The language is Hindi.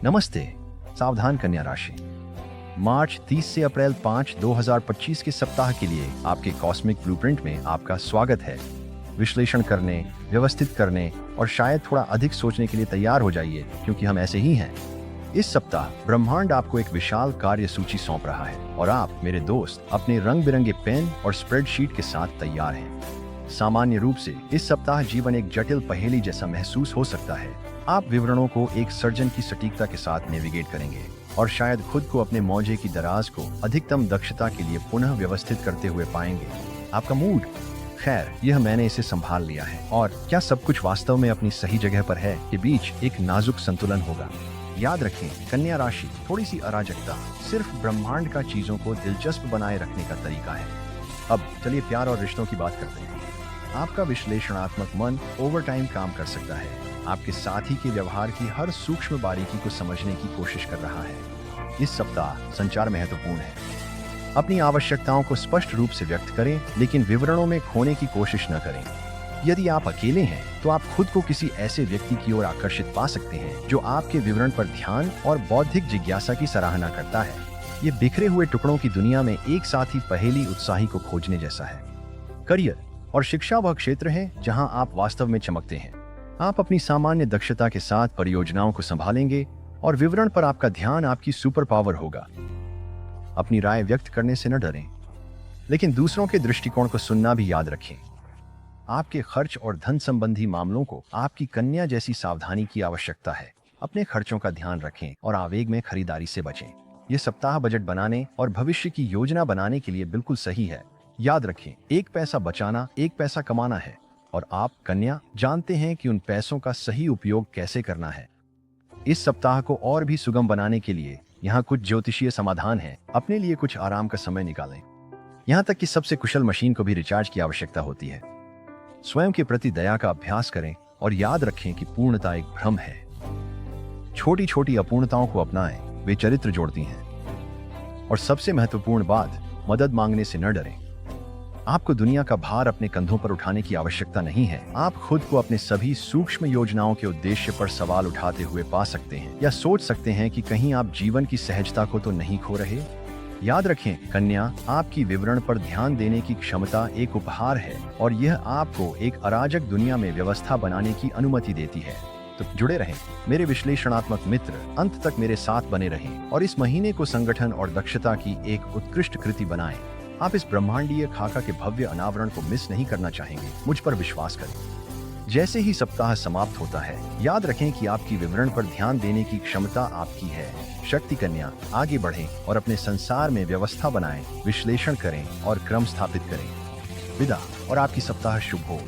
नमस्ते। सावधान कन्या राशि, मार्च 30 से अप्रैल 5, 2025 के सप्ताह के लिए आपके कॉस्मिक ब्लूप्रिंट में आपका स्वागत है। विश्लेषण करने, व्यवस्थित करने और शायद थोड़ा अधिक सोचने के लिए तैयार हो जाइए, क्योंकि हम ऐसे ही हैं। इस सप्ताह ब्रह्मांड आपको एक विशाल कार्य सूची सौंप रहा है और आप मेरे दोस्त अपने रंग बिरंगे पेन और स्प्रेडशीट के साथ तैयार हैं। सामान्य रूप से इस सप्ताह जीवन एक जटिल पहेली जैसा महसूस हो सकता है। आप विवरणों को एक सर्जन की सटीकता के साथ नेविगेट करेंगे और शायद खुद को अपने मौजे की दराज को अधिकतम दक्षता के लिए पुनः व्यवस्थित करते हुए पाएंगे। आपका मूड, खैर यह मैंने इसे संभाल लिया है और क्या सब कुछ वास्तव में अपनी सही जगह पर है के बीच एक नाजुक संतुलन होगा। याद रखें कन्या राशि, थोड़ी सी अराजकता सिर्फ ब्रह्मांड का चीजों को दिलचस्प बनाए रखने का तरीका है। अब चलिए प्यार और रिश्तों की बात करते हैं। आपका विश्लेषणात्मक मन ओवरटाइम काम कर सकता है, आपके साथी के व्यवहार की हर सूक्ष्म बारीकी को समझने की कोशिश कर रहा है। इस सप्ताह संचार महत्वपूर्ण है। अपनी आवश्यकताओं को स्पष्ट रूप से व्यक्त करें, लेकिन विवरणों में खोने की कोशिश न करें। यदि आप अकेले हैं तो आप खुद को किसी ऐसे व्यक्ति की ओर आकर्षित पा सकते हैं जो आपके विवरण पर ध्यान और बौद्धिक जिज्ञासा की सराहना करता है। ये बिखरे हुए टुकड़ों की दुनिया में एक साथ ही पहेली उत्साही को खोजने जैसा है। करियर और शिक्षा वह क्षेत्र है जहां आप वास्तव में चमकते हैं। आप अपनी सामान्य दक्षता के साथ परियोजनाओं को संभालेंगे और विवरण पर आपका ध्यान आपकी सुपर पावर होगा। अपनी राय व्यक्त करने से न डरें, लेकिन दूसरों के दृष्टिकोण को सुनना भी याद रखें। आपके खर्च और धन संबंधी मामलों को आपकी कन्या जैसी सावधानी की आवश्यकता है। अपने खर्चों का ध्यान रखें और आवेग में खरीदारी से बचें। यह सप्ताह बजट बनाने और भविष्य की योजना बनाने के लिए बिल्कुल सही है। याद रखें, एक पैसा बचाना एक पैसा कमाना है और आप कन्या जानते हैं कि उन पैसों का सही उपयोग कैसे करना है। इस सप्ताह को और भी सुगम बनाने के लिए यहाँ कुछ ज्योतिषीय समाधान हैं। अपने लिए कुछ आराम का समय निकालें। यहाँ तक कि सबसे कुशल मशीन को भी रिचार्ज की आवश्यकता होती है। स्वयं के प्रति दया का अभ्यास करें और याद रखें कि पूर्णता एक भ्रम है। छोटी छोटी अपूर्णताओं को अपनाएं, वे चरित्र जोड़ती हैं। और सबसे महत्वपूर्ण बात, मदद मांगने से न डरें। आपको दुनिया का भार अपने कंधों पर उठाने की आवश्यकता नहीं है। आप खुद को अपने सभी सूक्ष्म योजनाओं के उद्देश्य पर सवाल उठाते हुए पा सकते हैं या सोच सकते हैं कि कहीं आप जीवन की सहजता को तो नहीं खो रहे। याद रखें कन्या, आपकी विवरण पर ध्यान देने की क्षमता एक उपहार है और यह आपको एक अराजक दुनिया में व्यवस्था बनाने की अनुमति देती है। तो जुड़े रहें मेरे विश्लेषणात्मक मित्र, अंत तक मेरे साथ बने रहें और इस महीने को संगठन और दक्षता की एक उत्कृष्ट कृति बनाएं। आप इस ब्रह्मांडीय खाका के भव्य अनावरण को मिस नहीं करना चाहेंगे। मुझ पर विश्वास करें। जैसे ही सप्ताह समाप्त होता है, याद रखें कि आपकी विवरण पर ध्यान देने की क्षमता आपकी है। शक्ति कन्या, आगे बढ़ें और अपने संसार में व्यवस्था बनाएं, विश्लेषण करें और क्रम स्थापित करें। विदा, और आपकी सप्ताह शुभ हो।